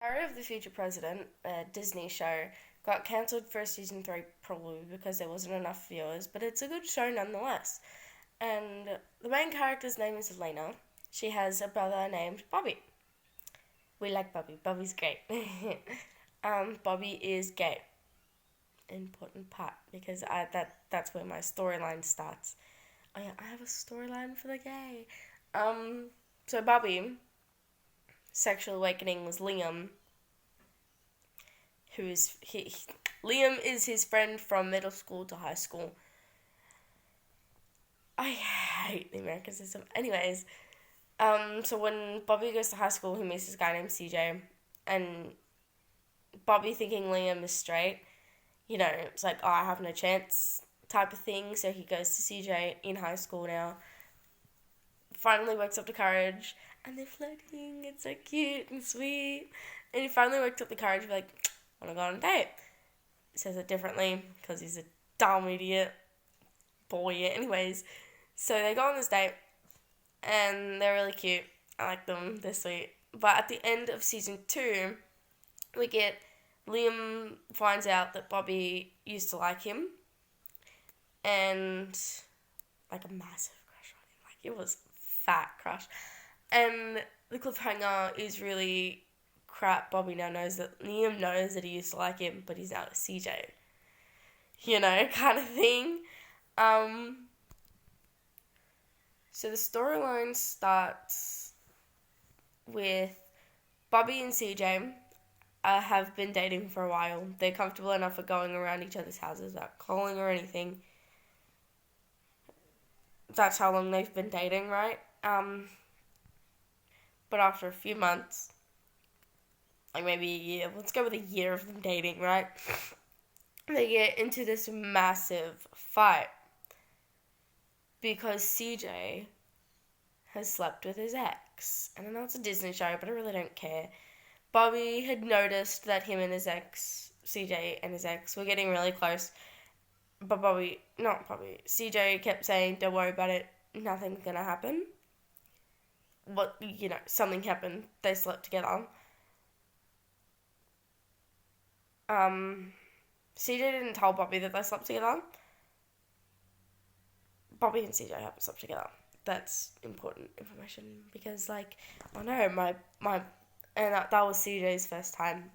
Diary of the Future President, a Disney show, got cancelled for season 3 probably because there wasn't enough viewers, but it's a good show nonetheless. And the main character's name is Elena. She has a brother named Bobby. We like Bobby. Bobby's great. Bobby is gay. Important part because that's where my storyline starts. Oh yeah, I have a storyline for the gay. So Bobby, sexual awakening was Liam, who is Liam is his friend from middle school to high school. I hate the American system. Anyways, so when Bobby goes to high school, he meets this guy named CJ, and Bobby, thinking Liam is straight, it's like, oh, I have no chance type of thing. So he goes to CJ in high school now. Finally works up the courage, and they're flirting. It's so cute and sweet. And he finally works up the courage to be like, I want to go on a date. He says it differently because he's a dumb idiot boy. Anyways, so they go on this date, and they're really cute. I like them. They're sweet. But at the end of season 2, we get Liam finds out that Bobby used to like him, and like a massive crush on him. Like it was fat crush. And the cliffhanger is really crap. Bobby now knows that Liam knows that he used to like him, but he's now a CJ. Kind of thing. So the storyline starts with Bobby and CJ have been dating for a while. They're comfortable enough for going around each other's houses without calling or anything. That's how long they've been dating, right? But after a few months, like maybe a year, let's go with a year of them dating, right? They get into this massive fight because CJ has slept with his ex. And I know it's a Disney show, but I really don't care. Bobby had noticed that him and his ex, CJ and his ex, were getting really close. But CJ kept saying, don't worry about it, nothing's gonna happen. But, something happened. They slept together. CJ didn't tell Bobby that they slept together. Bobby and CJ haven't slept together. That's important information because, oh no, that was CJ's first time.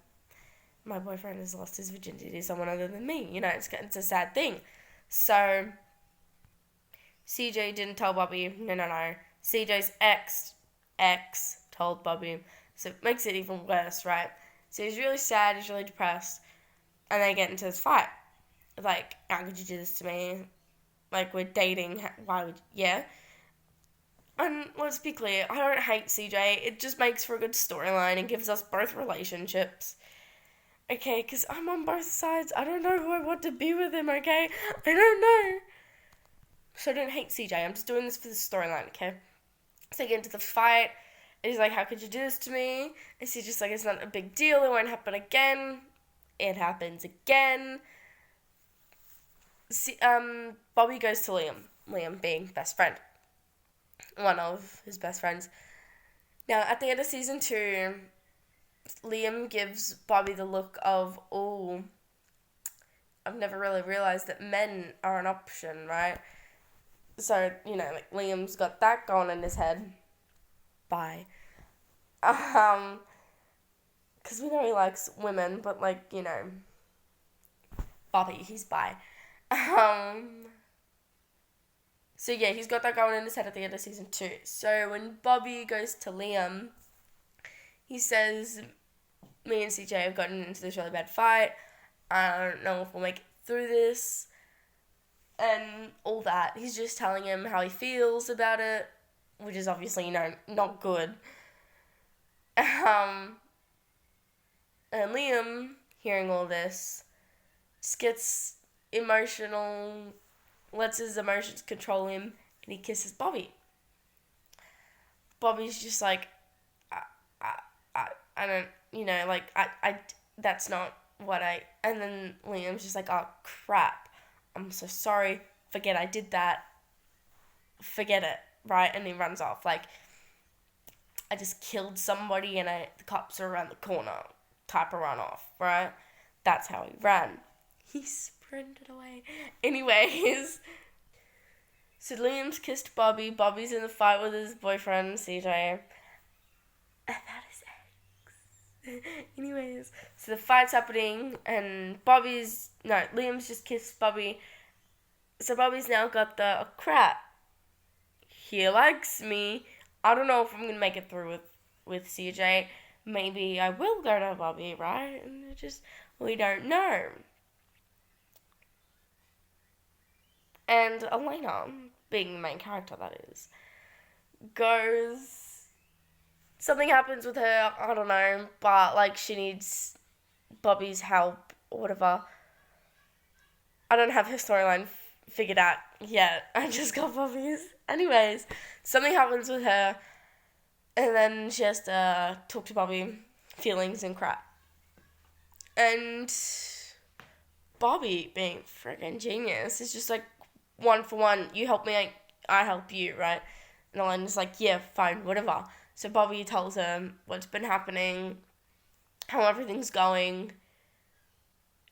My boyfriend has lost his virginity to someone other than me. It's a sad thing. So, CJ didn't tell Bobby. No. CJ's ex told Bobby. So it makes it even worse, right? So he's really sad, he's really depressed. And they get into this fight. Like, how could you do this to me? Like, we're dating. Why would... Yeah. And let's be clear, I don't hate CJ. It just makes for a good storyline and gives us both relationships. Okay, because I'm on both sides. I don't know who I want to be with him, okay? I don't know. So I don't hate CJ. I'm just doing this for the storyline, okay? So they get into the fight. And he's like, how could you do this to me? And she's just like, it's not a big deal. It won't happen again. It happens again. Bobby goes to Liam. Liam being best friend. One of his best friends. Now, at the end of season 2, Liam gives Bobby the look of, oh, I've never really realised that men are an option, right? So, Liam's got that going in his head. Bye. Because we know he likes women, but, Bobby, he's bi. So, yeah, he's got that going in his head at the end of season 2. So, when Bobby goes to Liam, he says, me and CJ have gotten into this really bad fight. I don't know if we'll make it through this. And all that. He's just telling him how he feels about it, which is obviously, not good. And Liam, hearing all this, just gets emotional, lets his emotions control him, and he kisses Bobby. Bobby's just like, I don't, that's not what and then Liam's just like, oh, crap, I'm so sorry, forget I did that, forget it, right? And he runs off, like, I just killed somebody and the cops are around the corner. type of run off, right? That's how he ran. He sprinted away. Anyways, so Liam's kissed Bobby. Bobby's in the fight with his boyfriend, CJ. And that is X. Anyways, so the fight's happening, and Liam's just kissed Bobby. So Bobby's now got the crap. He likes me. I don't know if I'm gonna make it through with CJ. Maybe I will go to Bobby, right? And we don't know. And Elena, being the main character that is, goes... Something happens with her, I don't know, but, like, she needs Bobby's help or whatever. I don't have her storyline figured out yet. I just got Bobby's. Anyways, something happens with her, and then she has to talk to Bobby, feelings and crap. And Bobby, being freaking genius, is just like, 1 for 1, you help me, I help you, right? And Elena's like, yeah, fine, whatever. So Bobby tells her what's been happening, how everything's going,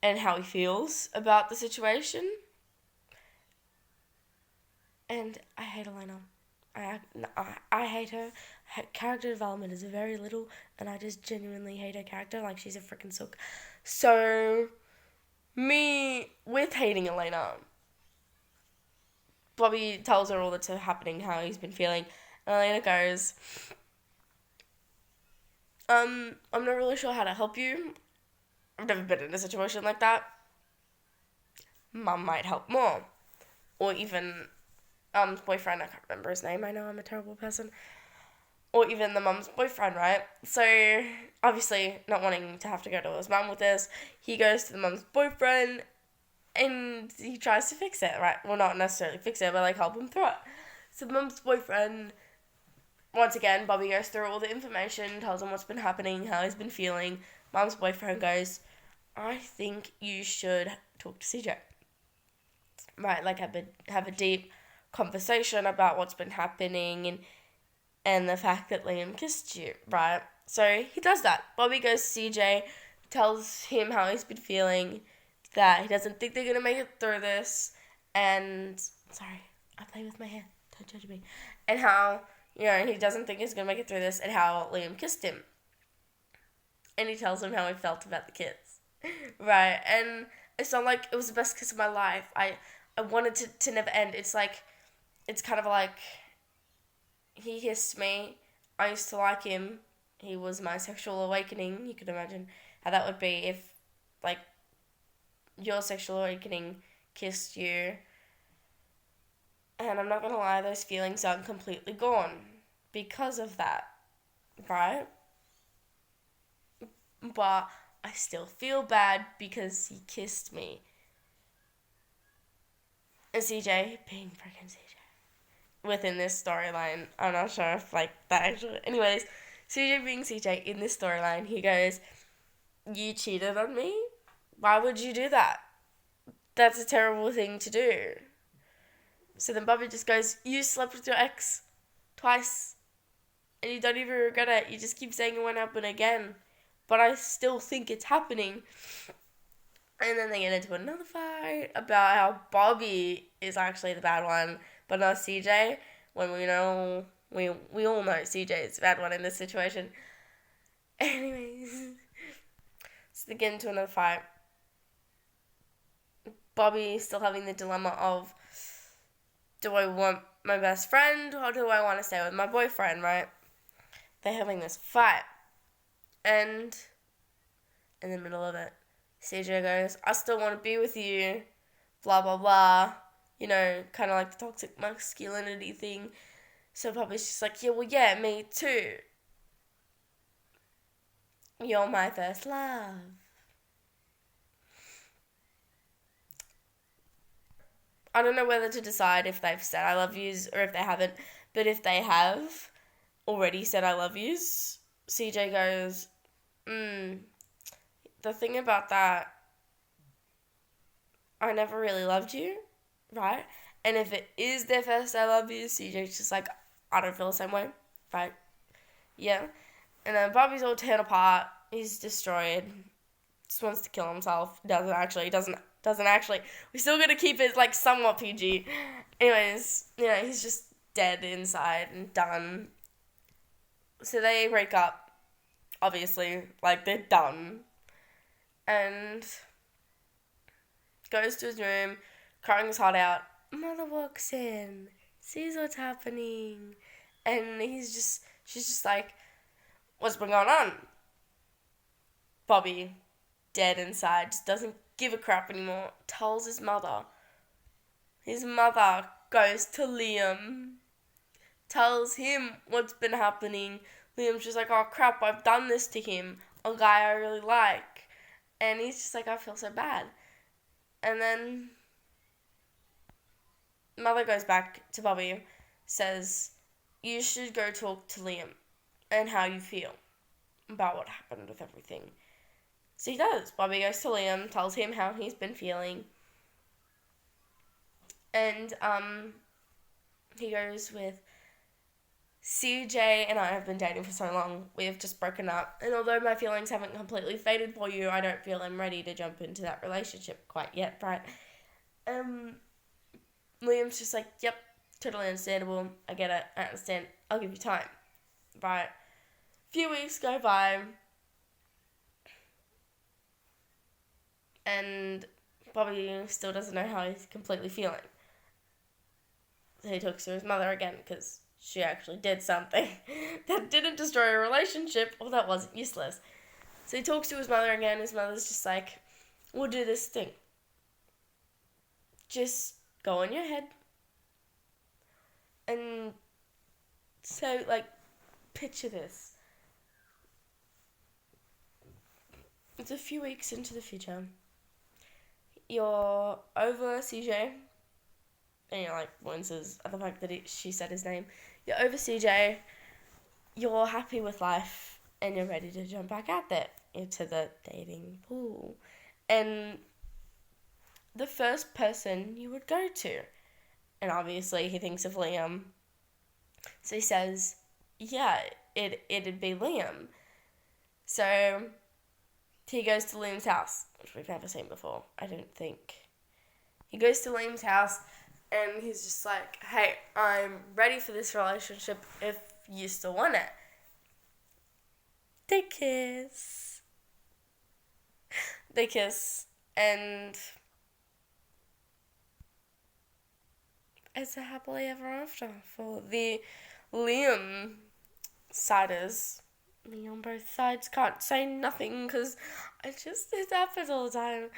and how he feels about the situation. And I hate Elena. I hate her. Her character development is very little, and I just genuinely hate her character. Like, she's a freaking sook. So, me with hating Elena, Bobby tells her all that's happening, how he's been feeling, and Elena goes, I'm not really sure how to help you. I've never been in a situation like that. Mum might help more. Or even mum's boyfriend, I can't remember his name, I know I'm a terrible person. Or even the mum's boyfriend, right? So, obviously, not wanting to have to go to his mum with this, he goes to the mum's boyfriend, and he tries to fix it, right? Well, not necessarily fix it, but, like, help him through it. So, the mum's boyfriend, once again, Bobby goes through all the information, tells him what's been happening, how he's been feeling. Mum's boyfriend goes, I think you should talk to CJ. Right, like, have a deep conversation about what's been happening and the fact that Liam kissed you, right? So he does that. Bobby goes to CJ, tells him how he's been feeling, that he doesn't think they're going to make it through this, and... Sorry, I play with my hair. Don't judge me. And how, he doesn't think he's going to make it through this, and how Liam kissed him. And he tells him how he felt about the kids. Right, and it's not like it was the best kiss of my life. I wanted to never end. It's like... It's kind of like, he kissed me, I used to like him, he was my sexual awakening. You could imagine how that would be if, like, your sexual awakening kissed you. And I'm not going to lie, those feelings aren't completely gone because of that, right? But I still feel bad because he kissed me. And CJ, being freaking CJ. Within this storyline, I'm not sure if, like, that actually... Anyways, CJ being CJ, in this storyline, he goes, you cheated on me? Why would you do that? That's a terrible thing to do. So then Bobby just goes, you slept with your ex twice, and you don't even regret it. You just keep saying it won't happen again. But I still think it's happening. And then they get into another fight about how Bobby is actually the bad one, but not CJ, when we know, we all know CJ is the bad one in this situation. Anyways, so they get into another fight. Bobby still having the dilemma of, do I want my best friend, or do I want to stay with my boyfriend, right? They're having this fight. And in the middle of it, CJ goes, I still want to be with you, blah, blah, blah. Kind of like the toxic masculinity thing. So Bobby's just like, yeah, well, yeah, me too. You're my first love. I don't know whether to decide if they've said I love yous or if they haven't. But if they have already said I love yous, CJ goes, the thing about that, I never really loved you, right? And if it is their first I love you, CJ's just like, I don't feel the same way, right? Yeah. And then Bobby's all torn apart, He's destroyed. Just wants to kill himself. Doesn't actually. We're still gonna keep it like somewhat PG. Anyways, he's just dead inside and done. So they break up. Obviously, like they're done. And goes to his room, crying his heart out. Mother walks in, sees what's happening, and she's just like, what's been going on? Bobby, dead inside, just doesn't give a crap anymore, tells his mother. His mother goes to Liam, tells him what's been happening. Liam's just like, oh crap, I've done this to him, a guy I really like. And he's just like, I feel so bad. And then mother goes back to Bobby, says, you should go talk to Liam and how you feel about what happened with everything. So he does. Bobby goes to Liam, tells him how he's been feeling. And he goes with, CJ and I have been dating for so long. We have just broken up. And although my feelings haven't completely faded for you, I don't feel I'm ready to jump into that relationship quite yet, right? Liam's just like, yep, totally understandable. I get it. I understand. I'll give you time. Right. A few weeks go by. And Bobby still doesn't know how he's completely feeling. So he talks to his mother again because she actually did something that didn't destroy a relationship, or that wasn't useless. So he talks to his mother again. His mother's just like, we'll do this thing. Just go on your head. And so, like, picture this. It's a few weeks into the future. You're over CJ. And you're like, winces at the fact that she said his name. You're over CJ. You're happy with life. And you're ready to jump back out there into the dating pool. And the first person you would go to. And obviously he thinks of Liam. So he says, yeah, it'd be Liam. So he goes to Liam's house, which we've never seen before, I don't think. He goes to Liam's house and he's just like, hey, I'm ready for this relationship if you still want it. They kiss. And it's a happily ever after for the Liam siders. Me on both sides can't say nothing because it happens all the time.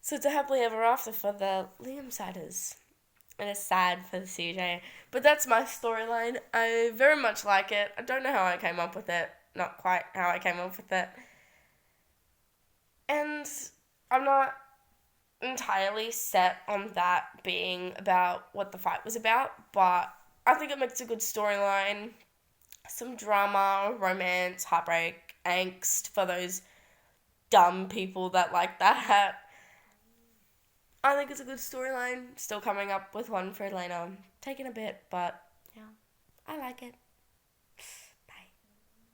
So it's a happily ever after for the Liam siders. And it's sad for the CJ. But that's my storyline. I very much like it. I don't know how I came up with it. Not quite how I came up with it. And I'm not entirely set on that being about what the fight was about, but I think it makes a good storyline. Some drama, romance, heartbreak, angst for those dumb people that like that. I think it's a good storyline. Still coming up with one for Elena. Taking a bit, but yeah, I like it.